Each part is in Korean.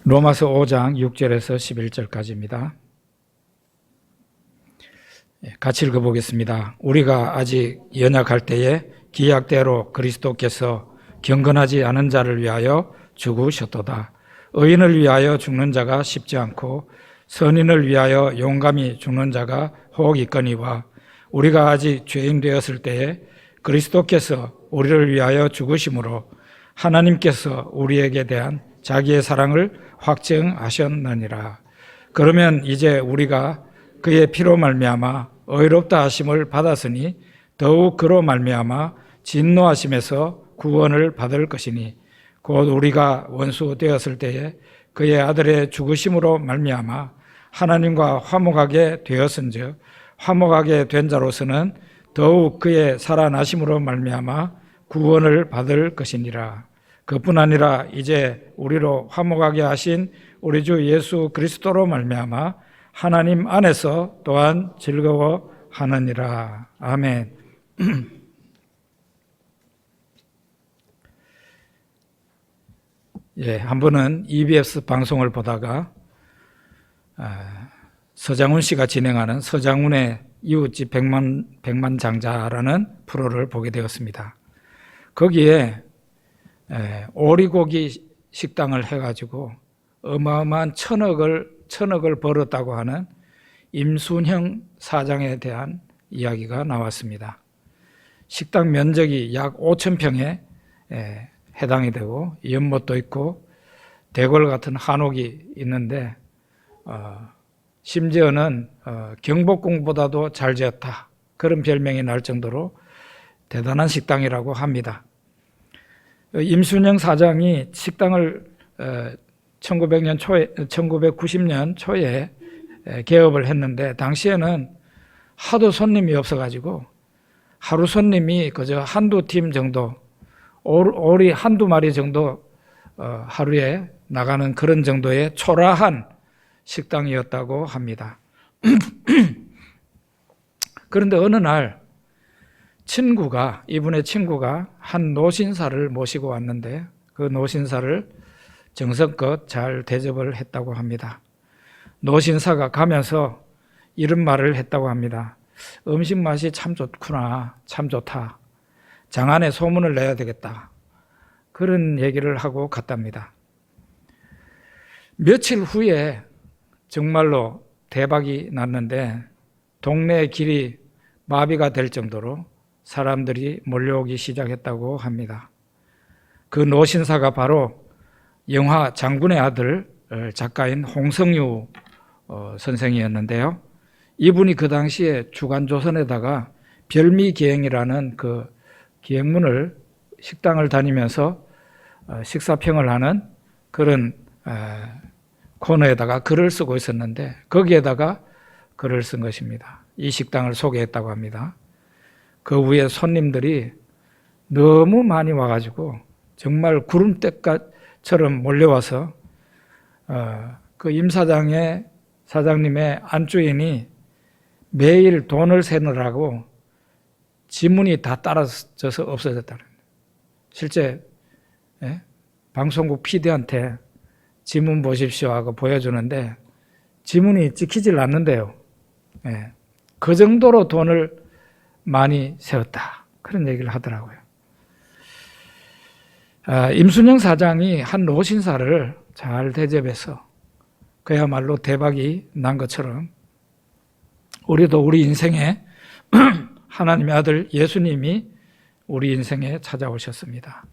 로마서 5장 6절에서 11절까지입니다. 같이 읽어보겠습니다. 우리가 아직 연약할 때에 기약대로 그리스도께서 경건하지 않은 자를 위하여 죽으셨도다. 의인을 위하여 죽는 자가 쉽지 않고 선인을 위하여 용감히 죽는 자가 혹 있거니와 우리가 아직 죄인 되었을 때에 그리스도께서 우리를 위하여 죽으심으로 하나님께서 우리에게 대한 자기의 사랑을 확증하셨느니라. 그러면 이제 우리가 그의 피로 말미암아 의롭다 하심을 받았으니 더욱 그로 말미암아 진노하심에서 구원을 받을 것이니 곧 우리가 원수 되었을 때에 그의 아들의 죽으심으로 말미암아 하나님과 화목하게 되었은즉 화목하게 된 자로서는 더욱 그의 살아나심으로 말미암아 구원을 받을 것이니라. 그뿐 아니라 이제 우리로 화목하게 하신 우리 주 예수 그리스도로 말미암아 하나님 안에서 또한 즐거워하느니라. 아멘. 한 번은 EBS 방송을 보다가 서장훈 씨가 진행하는 서장훈의 이웃집 백만장자라는 프로를 보게 되었습니다. 거기에 오리고기 식당을 해가지고 어마어마한 천억을 벌었다고 하는 임순형 사장에 대한 이야기가 나왔습니다. 식당 면적이 약 5,000평에 해당이 되고 연못도 있고 대궐 같은 한옥이 있는데 심지어는 경복궁보다도 잘 지었다, 그런 별명이 날 정도로 대단한 식당이라고 합니다. 임순영 사장이 식당을 1990년 초에 개업을 했는데 당시에는 하도 손님이 없어가지고 하루 손님이 그저 한두 팀 정도, 오리 한두 마리 정도 하루에 나가는 그런 정도의 초라한 식당이었다고 합니다. 그런데 어느 날 이분의 친구가 한 노신사를 모시고 왔는데 그 노신사를 정성껏 잘 대접을 했다고 합니다. 노신사가 가면서 이런 말을 했다고 합니다. 음식 맛이 참 좋구나, 참 좋다. 장안에 소문을 내야 되겠다. 그런 얘기를 하고 갔답니다. 며칠 후에 정말로 대박이 났는데 동네 길이 마비가 될 정도로 사람들이 몰려오기 시작했다고 합니다. 그 노신사가 바로 영화 장군의 아들 작가인 홍성유 선생이었는데요. 이분이 그 당시에 주간조선에다가 별미기행이라는 그 기행문을 식당을 다니면서 식사평을 하는 그런 코너에다가 글을 쓰고 있었는데 거기에다가 글을 쓴 것입니다. 이 식당을 소개했다고 합니다. 그 후에 손님들이 너무 많이 와가지고 정말 구름대처럼 몰려와서 그 임 사장님의 안주인이 매일 돈을 세느라고 지문이 다 따라져서 없어졌다는 거예요. 실제 방송국 PD한테 지문 보십시오 하고 보여주는데 지문이 찍히질 않는데요. 그 정도로 돈을 많이 세웠다, 그런 얘기를 하더라고요. 임순영 사장이 한 노신사를 잘 대접해서 그야말로 대박이 난 것처럼 우리도 우리 인생에 하나님의 아들 예수님이 우리 인생에 찾아오셨습니다.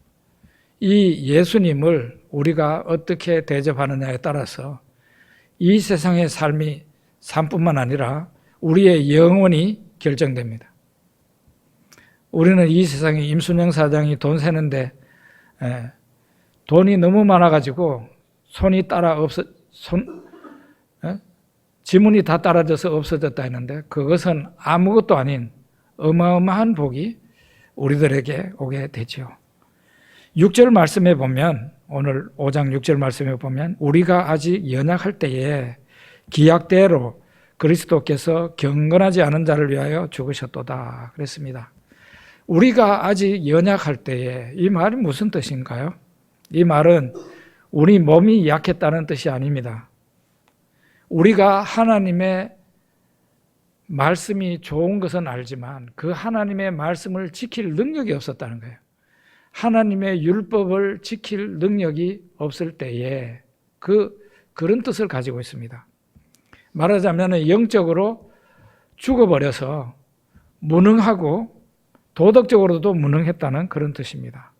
이 예수님을 우리가 어떻게 대접하느냐에 따라서 이 세상의 삶뿐만 아니라 우리의 영혼이 결정됩니다. 우리는 이 세상에 임순영 사장이 돈 세는데 돈이 너무 많아가지고 지문이 다 따라져서 없어졌다 했는데 그것은 아무것도 아닌 어마어마한 복이 우리들에게 오게 되죠. 6절 말씀에 보면, 오늘 5장 6절 말씀에 보면 우리가 아직 연약할 때에 기약대로 그리스도께서 경건하지 않은 자를 위하여 죽으셨도다 그랬습니다. 우리가 아직 연약할 때에, 이 말이 무슨 뜻인가요? 이 말은 우리 몸이 약했다는 뜻이 아닙니다. 우리가 하나님의 말씀이 좋은 것은 알지만 그 하나님의 말씀을 지킬 능력이 없었다는 거예요. 하나님의 율법을 지킬 능력이 없을 때에 그런 뜻을 가지고 있습니다. 말하자면 영적으로 죽어버려서 무능하고 도덕적으로도 무능했다는 그런 뜻입니다.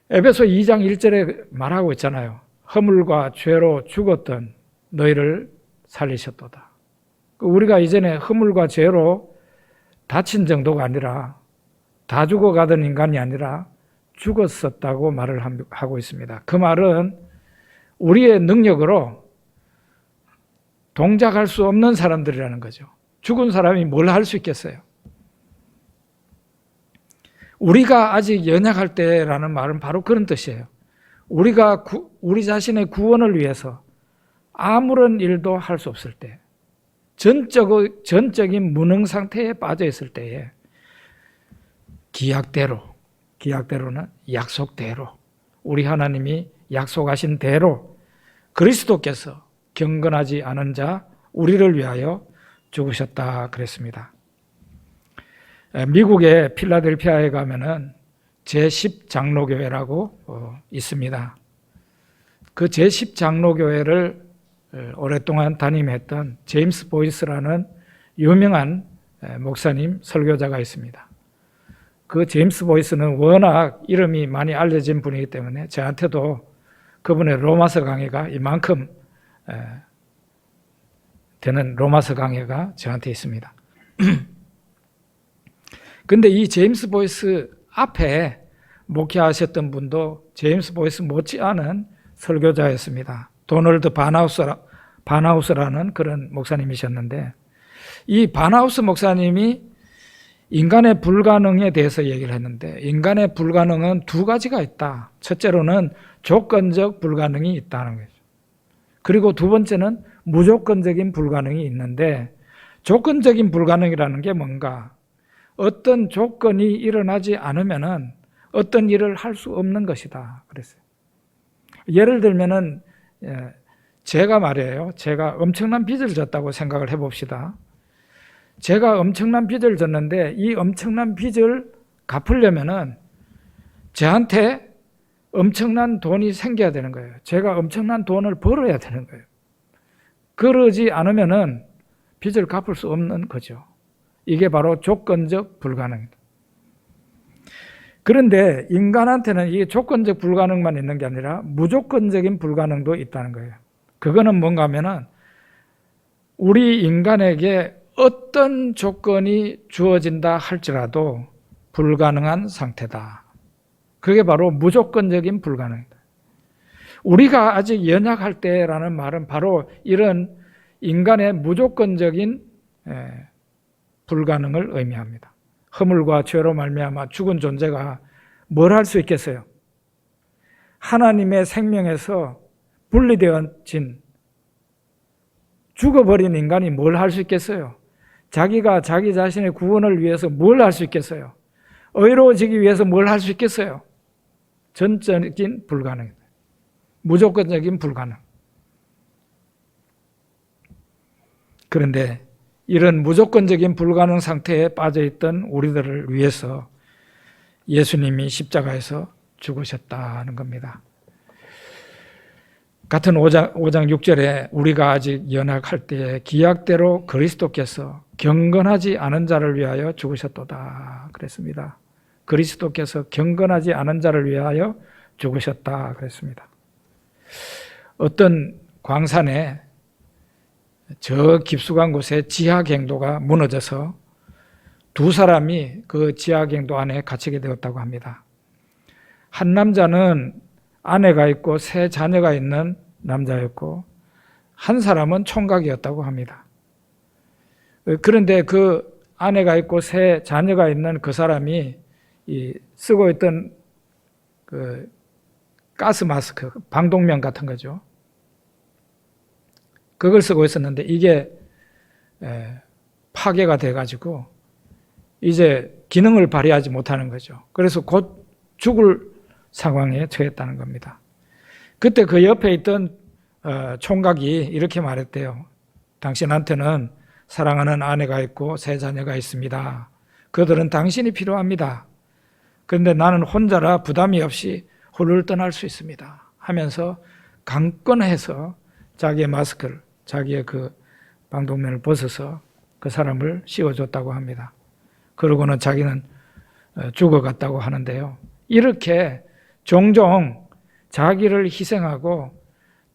에베소 2장 1절에 말하고 있잖아요. 허물과 죄로 죽었던 너희를 살리셨도다. 우리가 이전에 허물과 죄로 다친 정도가 아니라 다 죽어가던 인간이 아니라 죽었었다고 말을 하고 있습니다. 그 말은 우리의 능력으로 동작할 수 없는 사람들이라는 거죠. 죽은 사람이 뭘 할 수 있겠어요? 우리가 아직 연약할 때라는 말은 바로 그런 뜻이에요. 우리가 우리 자신의 구원을 위해서 아무런 일도 할 수 없을 때, 전적인 무능 상태에 빠져 있을 때에 기약대로는 약속대로, 우리 하나님이 약속하신 대로 그리스도께서 경건하지 않은 자 우리를 위하여 죽으셨다 그랬습니다. 미국의 필라델피아에 가면은 제10장로교회라고 있습니다. 그 제10장로교회를 오랫동안 담임했던 제임스 보이스라는 유명한 목사님, 설교자가 있습니다. 그 제임스 보이스는 워낙 이름이 많이 알려진 분이기 때문에 저한테도 그분의 로마서 강해가 이만큼 되는 로마서 강해가 저한테 있습니다. 근데 이 제임스 보이스 앞에 목회하셨던 분도 제임스 보이스 못지않은 설교자였습니다. 도널드 바나우스라는 그런 목사님이셨는데, 이 바나우스 목사님이 인간의 불가능에 대해서 얘기를 했는데, 인간의 불가능은 두 가지가 있다. 첫째로는 조건적 불가능이 있다는 거죠. 그리고 두 번째는 무조건적인 불가능이 있는데, 조건적인 불가능이라는 게 뭔가, 어떤 조건이 일어나지 않으면은 어떤 일을 할 수 없는 것이다 그랬어요. 예를 들면은 제가 말이에요. 제가 엄청난 빚을 졌다고 생각을 해봅시다. 제가 엄청난 빚을 졌는데 이 엄청난 빚을 갚으려면은 저한테 엄청난 돈이 생겨야 되는 거예요. 제가 엄청난 돈을 벌어야 되는 거예요. 그러지 않으면은 빚을 갚을 수 없는 거죠. 이게 바로 조건적 불가능입니다. 그런데 인간한테는 이 조건적 불가능만 있는 게 아니라 무조건적인 불가능도 있다는 거예요. 그거는 뭔가 하면은 우리 인간에게 어떤 조건이 주어진다 할지라도 불가능한 상태다. 그게 바로 무조건적인 불가능이다. 우리가 아직 연약할 때라는 말은 바로 이런 인간의 무조건적인 불가능을 의미합니다. 허물과 죄로 말미암아 죽은 존재가 뭘 할 수 있겠어요? 하나님의 생명에서 분리되어진 죽어버린 인간이 뭘 할 수 있겠어요? 자기가 자기 자신의 구원을 위해서 뭘 할 수 있겠어요? 의로워지기 위해서 뭘 할 수 있겠어요? 전적인 불가능입니다. 무조건적인 불가능. 그런데 이런 무조건적인 불가능 상태에 빠져있던 우리들을 위해서 예수님이 십자가에서 죽으셨다는 겁니다. 같은 5장 6절에 우리가 아직 연약할 때에 기약대로 그리스도께서 경건하지 않은 자를 위하여 죽으셨도다 그랬습니다. 그리스도께서 경건하지 않은 자를 위하여 죽으셨다 그랬습니다. 어떤 광산에 저 깊숙한 곳에 지하갱도가 무너져서 두 사람이 그 지하갱도 안에 갇히게 되었다고 합니다. 한 남자는 아내가 있고 세 자녀가 있는 남자였고 한 사람은 총각이었다고 합니다. 그런데 그 아내가 있고 세 자녀가 있는 그 사람이 쓰고 있던 그 가스 마스크, 방독면 같은 거죠. 그걸 쓰고 있었는데 이게 파괴가 돼가지고 이제 기능을 발휘하지 못하는 거죠. 그래서 곧 죽을 상황에 처했다는 겁니다. 그때 그 옆에 있던 총각이 이렇게 말했대요. 당신한테는 사랑하는 아내가 있고 세 자녀가 있습니다. 그들은 당신이 필요합니다. 그런데 나는 혼자라 부담이 없이 홀을 떠날 수 있습니다. 하면서 강권해서 자기의 마스크를, 자기의 그 방독면을 벗어서 그 사람을 씌워줬다고 합니다. 그러고는 자기는 죽어갔다고 하는데요. 이렇게 종종 자기를 희생하고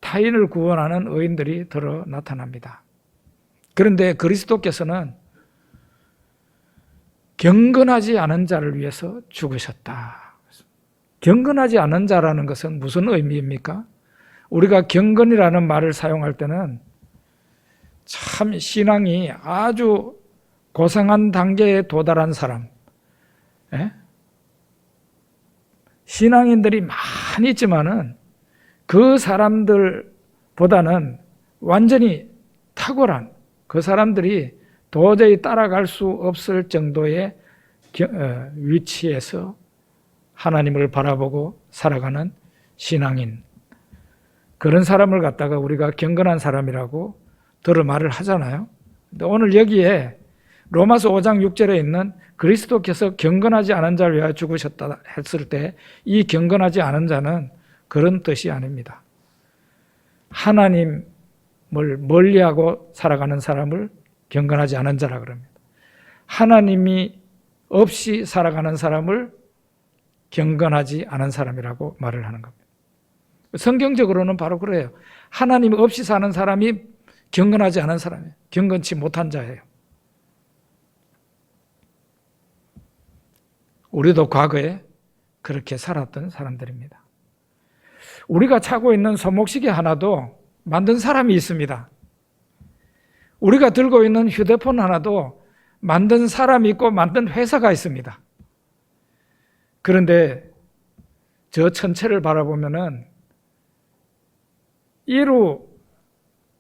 타인을 구원하는 의인들이 들어 나타납니다. 그런데 그리스도께서는 경건하지 않은 자를 위해서 죽으셨다. 경건하지 않은 자라는 것은 무슨 의미입니까? 우리가 경건이라는 말을 사용할 때는 참 신앙이 아주 고상한 단계에 도달한 사람, 신앙인들이 많이 있지만은 그 사람들보다는 완전히 탁월한 그 사람들이 도저히 따라갈 수 없을 정도의 위치에서 하나님을 바라보고 살아가는 신앙인, 그런 사람을 갖다가 우리가 경건한 사람이라고 들어 말을 하잖아요. 근데 오늘 여기에 로마서 5장 6절에 있는 그리스도께서 경건하지 않은 자를 위하여 죽으셨다 했을 때 이 경건하지 않은 자는 그런 뜻이 아닙니다. 하나님을 멀리하고 살아가는 사람을 경건하지 않은 자라 그럽니다. 하나님이 없이 살아가는 사람을 경건하지 않은 사람이라고 말을 하는 겁니다. 성경적으로는 바로 그래요. 하나님 없이 사는 사람이 경건하지 않은 사람이에요. 경건치 못한 자예요. 우리도 과거에 그렇게 살았던 사람들입니다. 우리가 차고 있는 손목시계 하나도 만든 사람이 있습니다. 우리가 들고 있는 휴대폰 하나도 만든 사람이 있고 만든 회사가 있습니다. 그런데 저 천체를 바라보면은 이루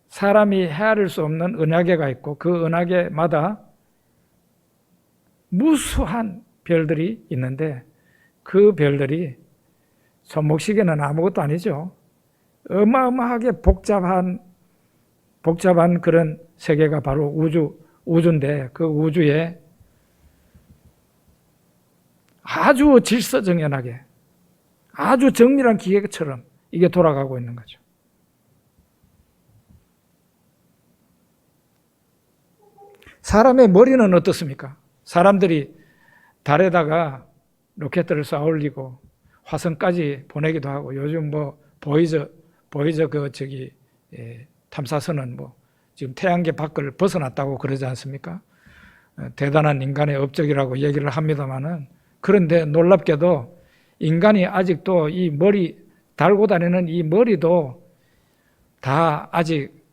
사람이 헤아릴 수 없는 은하계가 있고 그 은하계마다 무수한 별들이 있는데 그 별들이 손목시계는 아무것도 아니죠. 어마어마하게 복잡한 그런 세계가 바로 우주인데 그 우주에 아주 질서정연하게 아주 정밀한 기계처럼 이게 돌아가고 있는 거죠. 사람의 머리는 어떻습니까? 사람들이 달에다가 로켓들을 쏴 올리고 화성까지 보내기도 하고 요즘 보이저 탐사선은 지금 태양계 밖을 벗어났다고 그러지 않습니까? 대단한 인간의 업적이라고 얘기를 합니다만은 그런데 놀랍게도 인간이 아직도 이 머리 달고 다니는 이 머리도 다 아직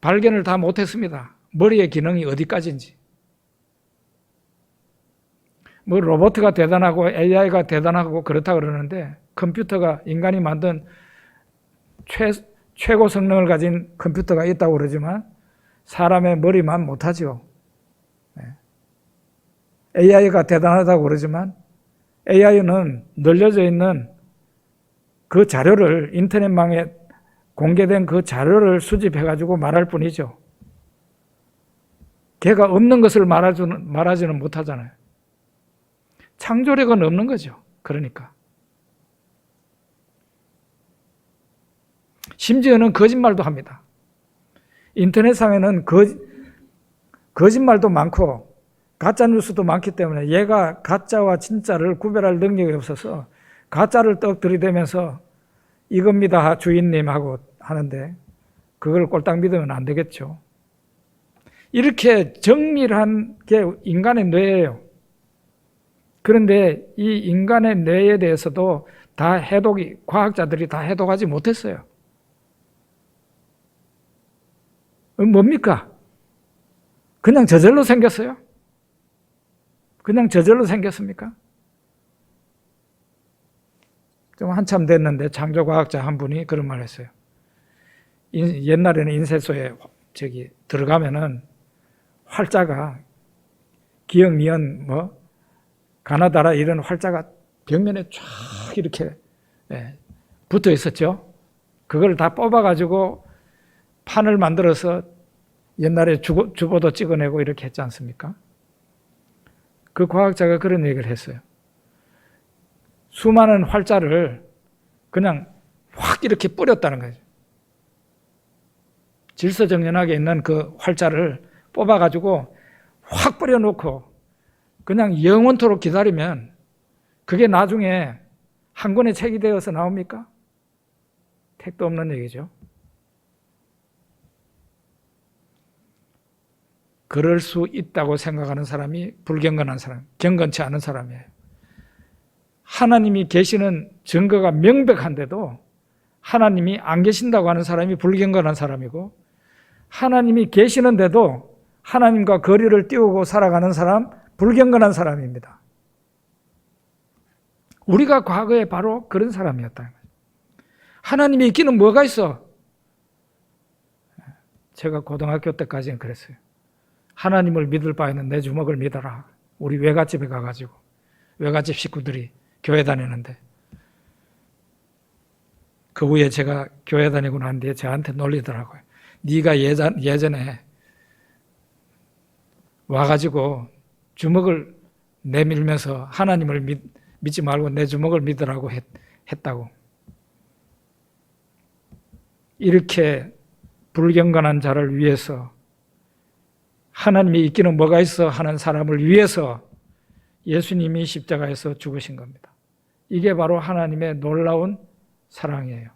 발견을 다 못했습니다. 머리의 기능이 어디까지인지. 로봇가 대단하고 AI가 대단하고 그렇다 그러는데 컴퓨터가 인간이 만든 최고 성능을 가진 컴퓨터가 있다고 그러지만 사람의 머리만 못하죠. AI가 대단하다고 그러지만 AI는 널려져 있는 그 자료를 인터넷망에 공개된 그 자료를 수집해가지고 말할 뿐이죠. 걔가 없는 것을 말하지는 못하잖아요. 창조력은 없는 거죠. 그러니까. 심지어는 거짓말도 합니다. 인터넷상에는 거짓말도 많고 가짜뉴스도 많기 때문에 얘가 가짜와 진짜를 구별할 능력이 없어서 가짜를 떡 들이대면서 이겁니다 주인님 하고 하는데 그걸 꼴딱 믿으면 안 되겠죠. 이렇게 정밀한 게 인간의 뇌예요. 그런데 이 인간의 뇌에 대해서도 다 과학자들이 다 해독하지 못했어요. 뭡니까? 그냥 저절로 생겼어요? 그냥 저절로 생겼습니까? 좀 한참 됐는데 창조과학자 한 분이 그런 말을 했어요. 옛날에는 인쇄소에 들어가면은 활자가 기역, 미연, 가나다라 이런 활자가 벽면에 쫙 이렇게 붙어 있었죠. 그걸 다 뽑아가지고 판을 만들어서 옛날에 주보도 찍어내고 이렇게 했지 않습니까? 그 과학자가 그런 얘기를 했어요. 수많은 활자를 그냥 확 이렇게 뿌렸다는 거죠. 질서정연하게 있는 그 활자를 뽑아가지고 확 뿌려놓고 그냥 영원토록 기다리면 그게 나중에 한 권의 책이 되어서 나옵니까? 택도 없는 얘기죠. 그럴 수 있다고 생각하는 사람이 불경건한 사람, 경건치 않은 사람이에요. 하나님이 계시는 증거가 명백한데도 하나님이 안 계신다고 하는 사람이 불경건한 사람이고, 하나님이 계시는데도 하나님과 거리를 띄우고 살아가는 사람, 불경건한 사람입니다. 우리가 과거에 바로 그런 사람이었다는 거예요. 하나님이 있기는 뭐가 있어? 제가 고등학교 때까지는 그랬어요. 하나님을 믿을 바에는 내 주먹을 믿어라. 우리 외갓집에 가가지고, 외갓집 식구들이 교회 다니는데, 그 후에 제가 교회 다니고 난 뒤에 저한테 놀리더라고요. 네가 예전에 와가지고 주먹을 내밀면서 하나님을 믿지 말고 내 주먹을 믿으라고 했다고. 이렇게 불경건한 자를 위해서, 하나님이 있기는 뭐가 있어 하는 사람을 위해서 예수님이 십자가에서 죽으신 겁니다. 이게 바로 하나님의 놀라운 사랑이에요.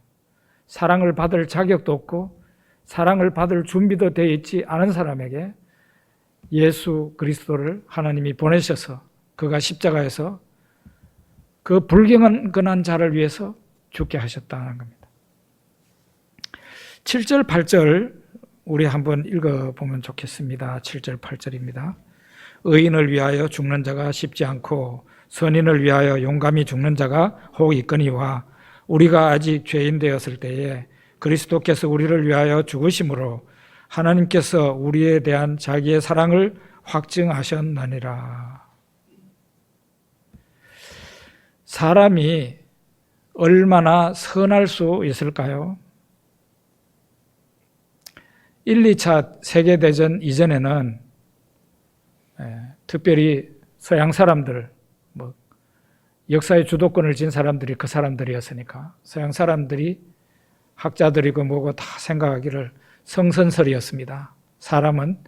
사랑을 받을 자격도 없고 사랑을 받을 준비도 되어 있지 않은 사람에게 예수 그리스도를 하나님이 보내셔서 그가 십자가에서 그 불경건한 자를 위해서 죽게 하셨다는 겁니다. 7절, 8절 우리 한번 읽어보면 좋겠습니다. 7절, 8절입니다. 의인을 위하여 죽는 자가 쉽지 않고 선인을 위하여 용감히 죽는 자가 혹 있거니와 우리가 아직 죄인 되었을 때에 그리스도께서 우리를 위하여 죽으심으로 하나님께서 우리에 대한 자기의 사랑을 확증하셨나니라. 사람이 얼마나 선할 수 있을까요? 1, 2차 세계대전 이전에는 특별히 서양 사람들, 역사의 주도권을 쥔 사람들이 그 사람들이었으니까 서양 사람들이 학자들이고 뭐고 다 생각하기를 성선설이었습니다. 사람은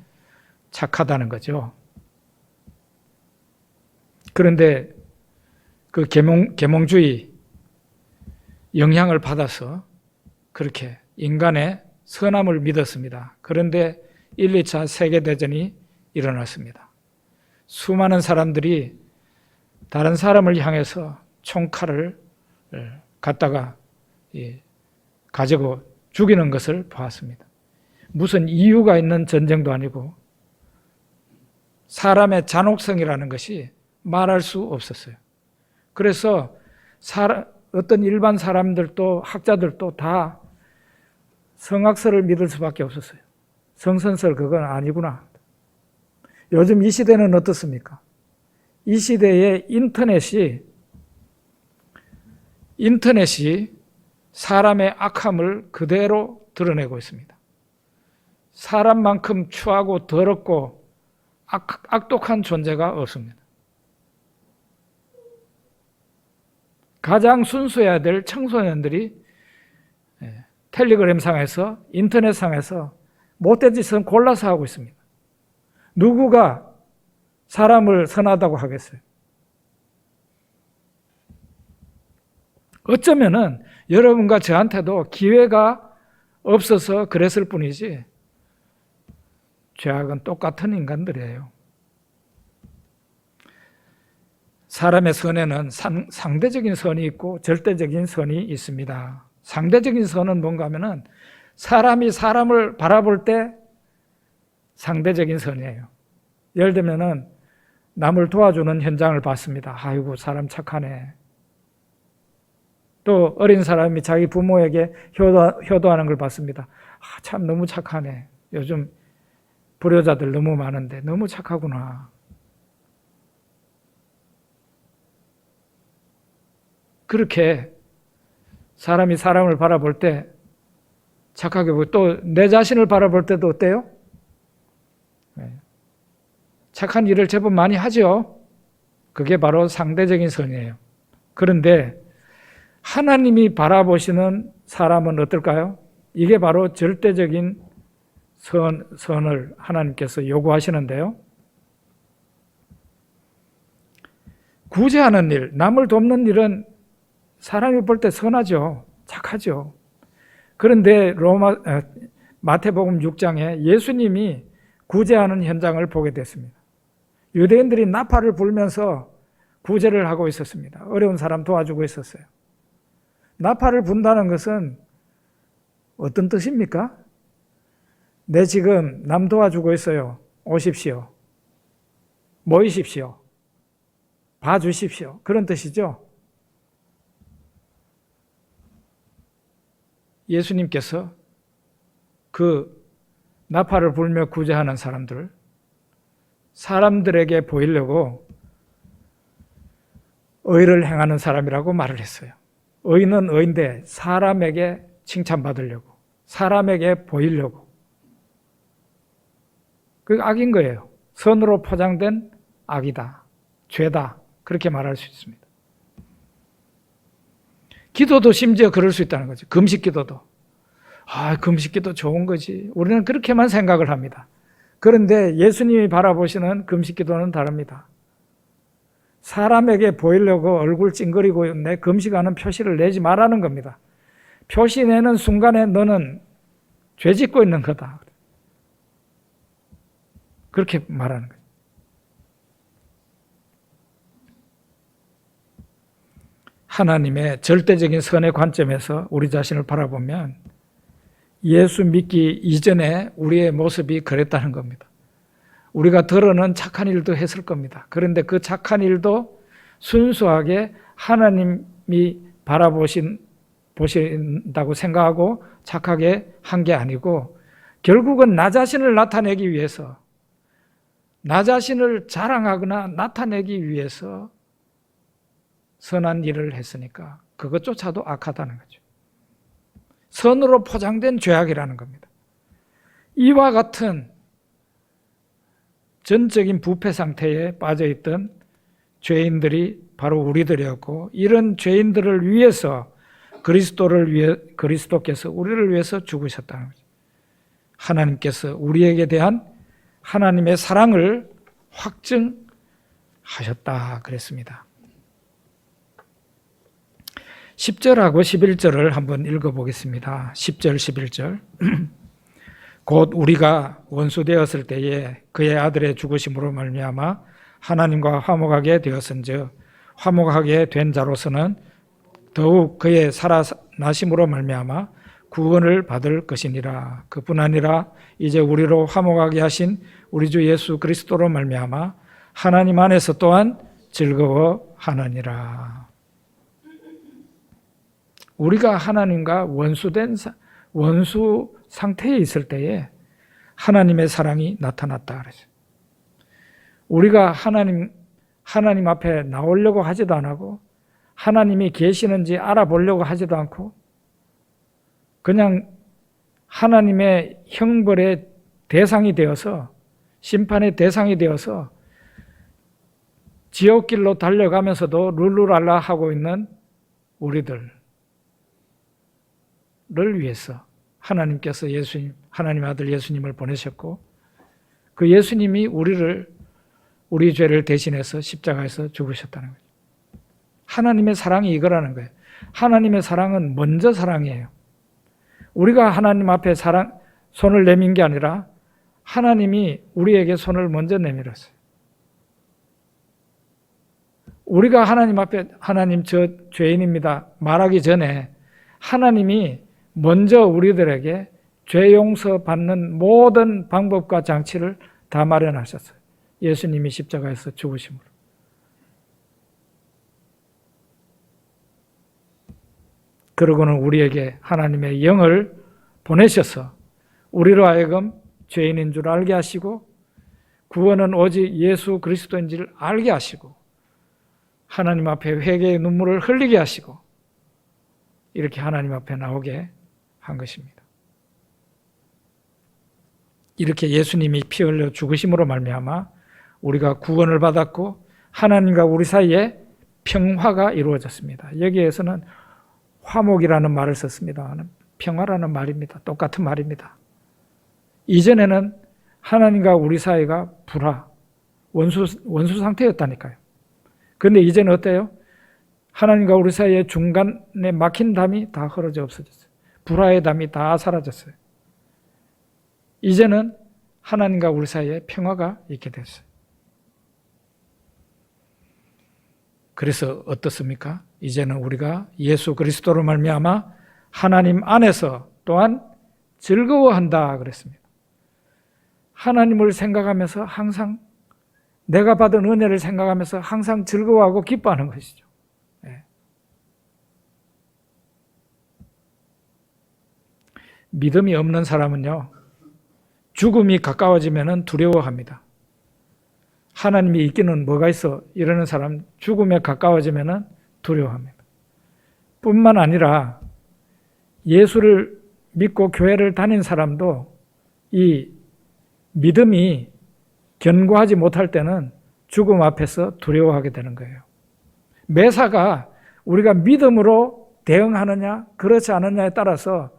착하다는 거죠. 그런데 그 계몽주의 영향을 받아서 그렇게 인간의 선함을 믿었습니다. 그런데 1, 2차 세계대전이 일어났습니다. 수많은 사람들이 다른 사람을 향해서 총칼을 갖다가 가지고 죽이는 것을 보았습니다. 무슨 이유가 있는 전쟁도 아니고 사람의 잔혹성이라는 것이 말할 수 없었어요. 그래서 어떤 일반 사람들도 학자들도 다 성악설을 믿을 수밖에 없었어요. 성선설 그건 아니구나. 요즘 이 시대는 어떻습니까? 이 시대에 인터넷이 사람의 악함을 그대로 드러내고 있습니다. 사람만큼 추하고 더럽고 악독한 존재가 없습니다. 가장 순수해야 될 청소년들이 텔레그램상에서 인터넷상에서 못된 짓은 골라서 하고 있습니다. 누구가 사람을 선하다고 하겠어요? 어쩌면은 여러분과 저한테도 기회가 없어서 그랬을 뿐이지 죄악은 똑같은 인간들이에요. 사람의 선에는 상대적인 선이 있고 절대적인 선이 있습니다. 상대적인 선은 뭔가 하면은 사람이 사람을 바라볼 때 상대적인 선이에요. 예를 들면은 남을 도와주는 현장을 봤습니다. 아이고 사람 착하네. 또 어린 사람이 자기 부모에게 효도하는 걸 봤습니다. 참 너무 착하네. 요즘 불효자들 너무 많은데 너무 착하구나. 그렇게 사람이 사람을 바라볼 때 착하게 보고 또 내 자신을 바라볼 때도 어때요? 착한 일을 제법 많이 하죠. 그게 바로 상대적인 선이에요. 그런데 하나님이 바라보시는 사람은 어떨까요? 이게 바로 절대적인 선을 하나님께서 요구하시는데요. 구제하는 일, 남을 돕는 일은 사람이 볼 때 선하죠. 착하죠. 그런데 마태복음 6장에 예수님이 구제하는 현장을 보게 됐습니다. 유대인들이 나팔을 불면서 구제를 하고 있었습니다. 어려운 사람 도와주고 있었어요. 나팔을 분다는 것은 어떤 뜻입니까? 내 지금 남 도와주고 있어요. 오십시오. 모이십시오. 봐주십시오. 그런 뜻이죠. 예수님께서 그 나팔을 불며 구제하는 사람들에게 보이려고 의를 행하는 사람이라고 말을 했어요. 의는 의인데 사람에게 칭찬받으려고, 사람에게 보이려고. 그게 악인 거예요. 선으로 포장된 악이다, 죄다, 그렇게 말할 수 있습니다. 기도도 심지어 그럴 수 있다는 거죠. 금식 기도도. 금식 기도 좋은 거지. 우리는 그렇게만 생각을 합니다. 그런데 예수님이 바라보시는 금식 기도는 다릅니다. 사람에게 보이려고 얼굴 찡그리고 내 금식하는 표시를 내지 말라는 겁니다. 표시 내는 순간에 너는 죄 짓고 있는 거다. 그렇게 말하는 거예요. 하나님의 절대적인 선의 관점에서 우리 자신을 바라보면 예수 믿기 이전에 우리의 모습이 그랬다는 겁니다. 우리가 덜어는 착한 일도 했을 겁니다. 그런데 그 착한 일도 순수하게 하나님이 보신다고 생각하고 착하게 한 게 아니고 결국은 나 자신을 나타내기 위해서, 나 자신을 자랑하거나 나타내기 위해서 선한 일을 했으니까 그것조차도 악하다는 거죠. 선으로 포장된 죄악이라는 겁니다. 이와 같은 전적인 부패 상태에 빠져있던 죄인들이 바로 우리들이었고, 이런 죄인들을 위해서 그리스도께서 우리를 위해서 죽으셨다는 거죠. 하나님께서 우리에게 대한 하나님의 사랑을 확증하셨다 그랬습니다. 10절하고 11절을 한번 읽어보겠습니다. 10절, 11절. 곧 우리가 원수되었을 때에 그의 아들의 죽으심으로 말미암아 하나님과 화목하게 되었은즉 화목하게 된 자로서는 더욱 그의 살아나심으로 말미암아 구원을 받을 것이니라. 그뿐 아니라 이제 우리로 화목하게 하신 우리 주 예수 그리스도로 말미암아 하나님 안에서 또한 즐거워하느니라. 우리가 하나님과 원수 상태에 있을 때에 하나님의 사랑이 나타났다 그랬어요. 우리가 하나님 앞에 나오려고 하지도 안 하고 하나님이 계시는지 알아보려고 하지도 않고 그냥 하나님의 형벌의 대상이 되어서, 심판의 대상이 되어서 지옥길로 달려가면서도 룰루랄라 하고 있는 우리들을 위해서 하나님께서 하나님 아들 예수님을 보내셨고, 그 예수님이 우리 죄를 대신해서 십자가에서 죽으셨다는 거죠. 하나님의 사랑이 이거라는 거예요. 하나님의 사랑은 먼저 사랑이에요. 우리가 하나님 앞에 손을 내민 게 아니라 하나님이 우리에게 손을 먼저 내밀었어요. 우리가 하나님 앞에 하나님 저 죄인입니다 말하기 전에 하나님이 먼저 우리들에게 죄 용서 받는 모든 방법과 장치를 다 마련하셨어요. 예수님이 십자가에서 죽으심으로. 그러고는 우리에게 하나님의 영을 보내셔서 우리로 하여금 죄인인 줄 알게 하시고 구원은 오직 예수 그리스도인 줄 알게 하시고 하나님 앞에 회개의 눈물을 흘리게 하시고 이렇게 하나님 앞에 나오게 한 것입니다. 이렇게 예수님이 피 흘려 죽으심으로 말미암아 우리가 구원을 받았고 하나님과 우리 사이에 평화가 이루어졌습니다. 여기에서는 화목이라는 말을 썼습니다. 평화라는 말입니다. 똑같은 말입니다. 이전에는 하나님과 우리 사이가 불화, 원수 상태였다니까요. 그런데 이제는 어때요? 하나님과 우리 사이의 중간에 막힌 담이 다 헐어져 없어졌어요. 불화의 담이 다 사라졌어요. 이제는 하나님과 우리 사이에 평화가 있게 됐어요. 그래서 어떻습니까? 이제는 우리가 예수 그리스도로 말미암아 하나님 안에서 또한 즐거워한다 그랬습니다. 하나님을 생각하면서 항상 내가 받은 은혜를 생각하면서 항상 즐거워하고 기뻐하는 것이죠. 네. 믿음이 없는 사람은요, 죽음이 가까워지면 두려워합니다. 하나님이 있기는 뭐가 있어? 이러는 사람 죽음에 가까워지면 두려워합니다. 뿐만 아니라 예수를 믿고 교회를 다닌 사람도 이 믿음이 견고하지 못할 때는 죽음 앞에서 두려워하게 되는 거예요. 매사가 우리가 믿음으로 대응하느냐 그렇지 않느냐에 따라서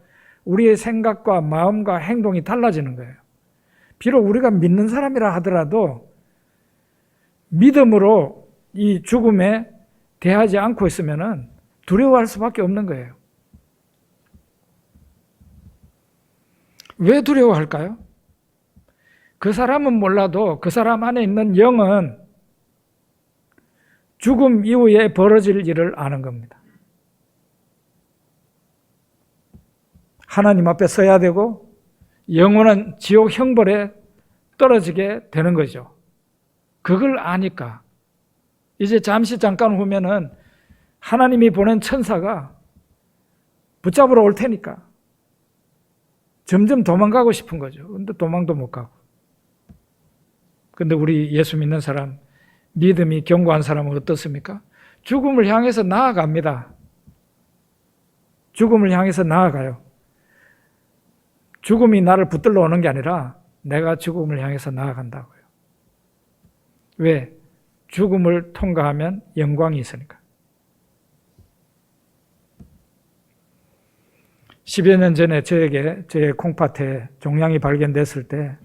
우리의 생각과 마음과 행동이 달라지는 거예요. 비록 우리가 믿는 사람이라 하더라도 믿음으로 이 죽음에 대하지 않고 있으면 두려워할 수밖에 없는 거예요. 왜 두려워할까요? 그 사람은 몰라도 그 사람 안에 있는 영은 죽음 이후에 벌어질 일을 아는 겁니다. 하나님 앞에 서야 되고 영원한 지옥 형벌에 떨어지게 되는 거죠. 그걸 아니까 이제 잠깐 후면은 하나님이 보낸 천사가 붙잡으러 올 테니까 점점 도망가고 싶은 거죠. 근데 도망도 못 가고. 근데 우리 예수 믿는 사람, 믿음이 견고한 사람은 어떻습니까? 죽음을 향해서 나아갑니다. 죽음을 향해서 나아가요. 죽음이 나를 붙들러 오는 게 아니라 내가 죽음을 향해서 나아간다고요. 왜? 죽음을 통과하면 영광이 있으니까. 10여 년 전에 저에게 제 콩팥에 종양이 발견됐을 때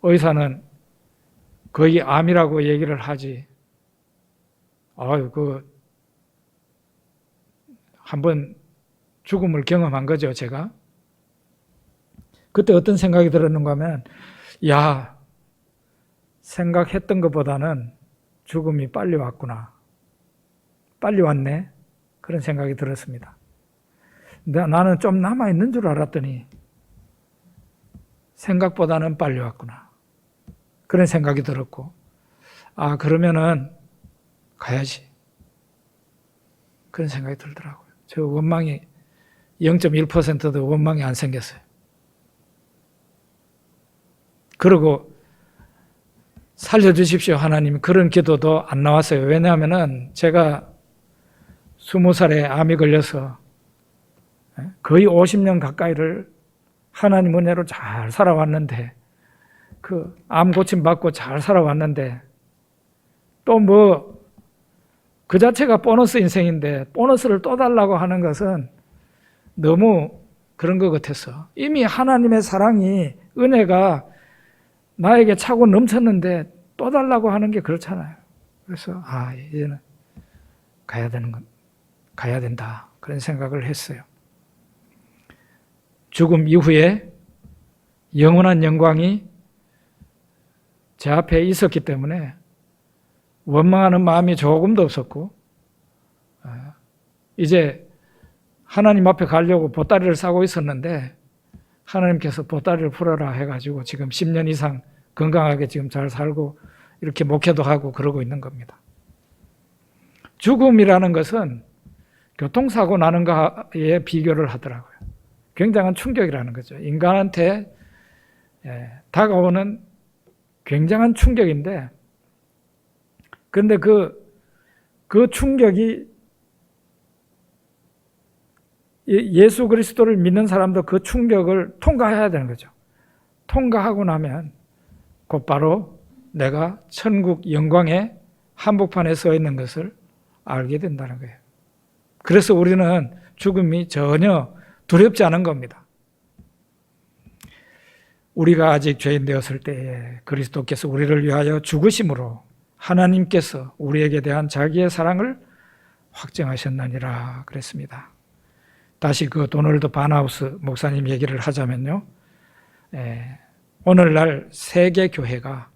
의사는 거의 암이라고 얘기를 하지. 한번 죽음을 경험한 거죠, 제가. 그때 어떤 생각이 들었는가 하면, 생각했던 것보다는 죽음이 빨리 왔구나. 빨리 왔네. 그런 생각이 들었습니다. 나는 좀 남아있는 줄 알았더니 생각보다는 빨리 왔구나. 그런 생각이 들었고, 그러면은 가야지. 그런 생각이 들더라고요. 저 원망이 0.1%도 원망이 안 생겼어요. 그리고 살려주십시오 하나님, 그런 기도도 안 나왔어요. 왜냐하면은 제가 20살에 암이 걸려서 거의 50년 가까이를 하나님 은혜로 잘 살아왔는데, 그 암 고침 받고 잘 살아왔는데, 또 그 자체가 보너스 인생인데 보너스를 또 달라고 하는 것은 너무 그런 것 같아서, 이미 하나님의 사랑이, 은혜가 나에게 차고 넘쳤는데 또 달라고 하는 게 그렇잖아요. 그래서 이제는 가야 된다, 그런 생각을 했어요. 죽음 이후에 영원한 영광이 제 앞에 있었기 때문에 원망하는 마음이 조금도 없었고, 이제 하나님 앞에 가려고 보따리를 싸고 있었는데 하나님께서 보따리를 풀어라 해가지고 지금 10년 이상 건강하게 지금 잘 살고 이렇게 목회도 하고 그러고 있는 겁니다. 죽음이라는 것은 교통사고 나는 거에 비교를 하더라고요. 굉장한 충격이라는 거죠. 인간한테 다가오는 굉장한 충격인데, 그런데 그 충격이 예수 그리스도를 믿는 사람도 그 충격을 통과해야 되는 거죠. 통과하고 나면 곧바로 내가 천국 영광의 한복판에 서 있는 것을 알게 된다는 거예요. 그래서 우리는 죽음이 전혀 두렵지 않은 겁니다. 우리가 아직 죄인 되었을 때에 그리스도께서 우리를 위하여 죽으심으로 하나님께서 우리에게 대한 자기의 사랑을 확증하셨느니라 그랬습니다. 다시 그 도널드 바나우스 목사님 얘기를 하자면요, 오늘날 세계교회가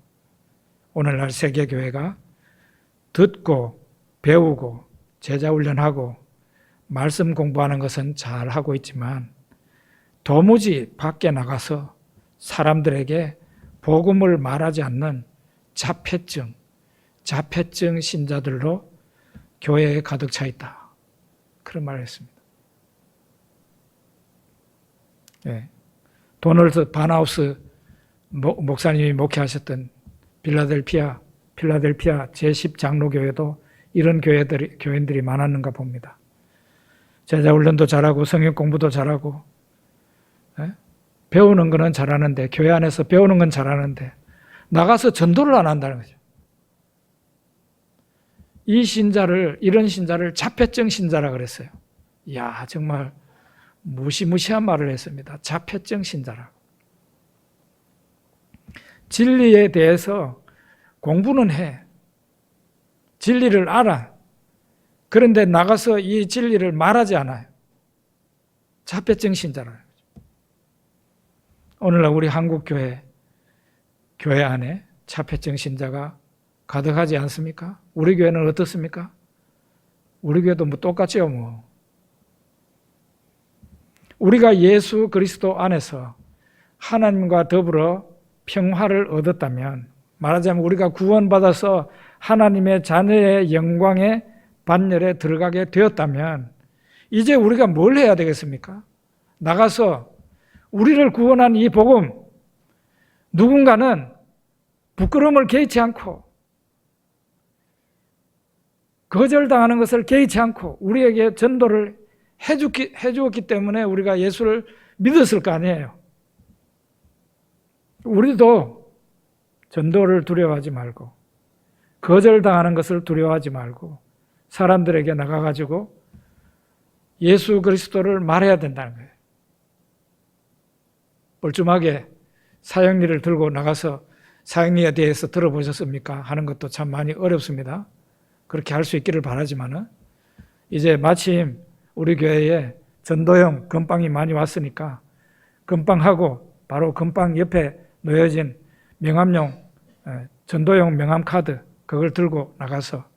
듣고 배우고 제자훈련하고 말씀 공부하는 것은 잘하고 있지만 도무지 밖에 나가서 사람들에게 복음을 말하지 않는 자폐증 신자들로 교회에 가득 차 있다. 그런 말을 했습니다. 도널드 바나우스 목사님이 목회하셨던 필라델피아 제10장로교회도 이런 교인들이 많았는가 봅니다. 제자훈련도 잘하고 성경 공부도 잘하고 배우는 거는 잘하는데, 교회 안에서 배우는 건 잘하는데 나가서 전도를 안 한다는 거죠. 이런 신자를 자폐증 신자라 그랬어요. 이야, 정말 무시무시한 말을 했습니다. 자폐증 신자라고. 진리에 대해서 공부는 해. 진리를 알아. 그런데 나가서 이 진리를 말하지 않아요. 자폐증 신자라는 거죠. 오늘날 우리 한국 교회 안에 자폐증 신자가 가득하지 않습니까? 우리 교회는 어떻습니까? 우리 교회도 똑같지요, 우리가 예수 그리스도 안에서 하나님과 더불어 평화를 얻었다면, 말하자면 우리가 구원받아서 하나님의 자녀의 영광의 반열에 들어가게 되었다면 이제 우리가 뭘 해야 되겠습니까? 나가서 우리를 구원한 이 복음, 누군가는 부끄러움을 개의치 않고 거절당하는 것을 개의치 않고 우리에게 전도를 해주었기 때문에 우리가 예수를 믿었을 거 아니에요. 우리도 전도를 두려워하지 말고 거절당하는 것을 두려워하지 말고 사람들에게 나가가지고 예수 그리스도를 말해야 된다는 거예요. 뻘쭘하게 사형리를 들고 나가서 사형리에 대해서 들어보셨습니까? 하는 것도 참 많이 어렵습니다. 그렇게 할 수 있기를 바라지만은 이제 마침 우리 교회에 전도용 건빵이 많이 왔으니까 건빵하고 바로 건빵 옆에 놓여진 명함용 전도용 명함 카드 그걸 들고 나가서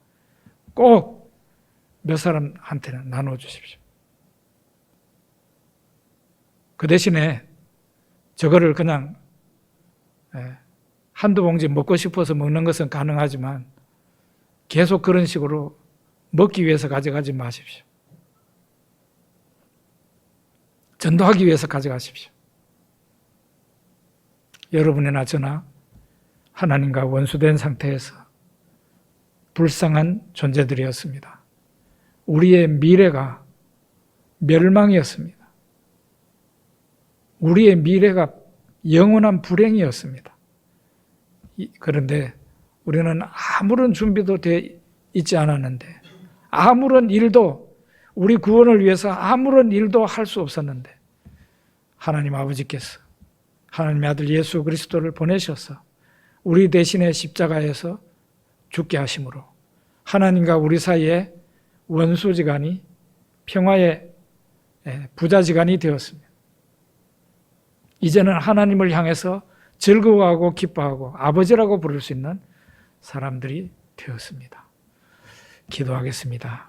꼭 몇 사람한테는 나눠주십시오. 그 대신에 저거를 그냥 한두 봉지 먹고 싶어서 먹는 것은 가능하지만 계속 그런 식으로 먹기 위해서 가져가지 마십시오. 전도하기 위해서 가져가십시오. 여러분이나 저나 하나님과 원수된 상태에서 불쌍한 존재들이었습니다. 우리의 미래가 멸망이었습니다. 우리의 미래가 영원한 불행이었습니다. 그런데 우리는 아무런 준비도 돼 있지 않았는데, 아무런 일도, 우리 구원을 위해서 아무런 일도 할 수 없었는데 하나님 아버지께서 하나님의 아들 예수 그리스도를 보내셔서 우리 대신에 십자가에서 죽게 하심으로 하나님과 우리 사이에 원수지간이 평화의 부자지간이 되었습니다. 이제는 하나님을 향해서 즐거워하고 기뻐하고 아버지라고 부를 수 있는 사람들이 되었습니다. 기도하겠습니다.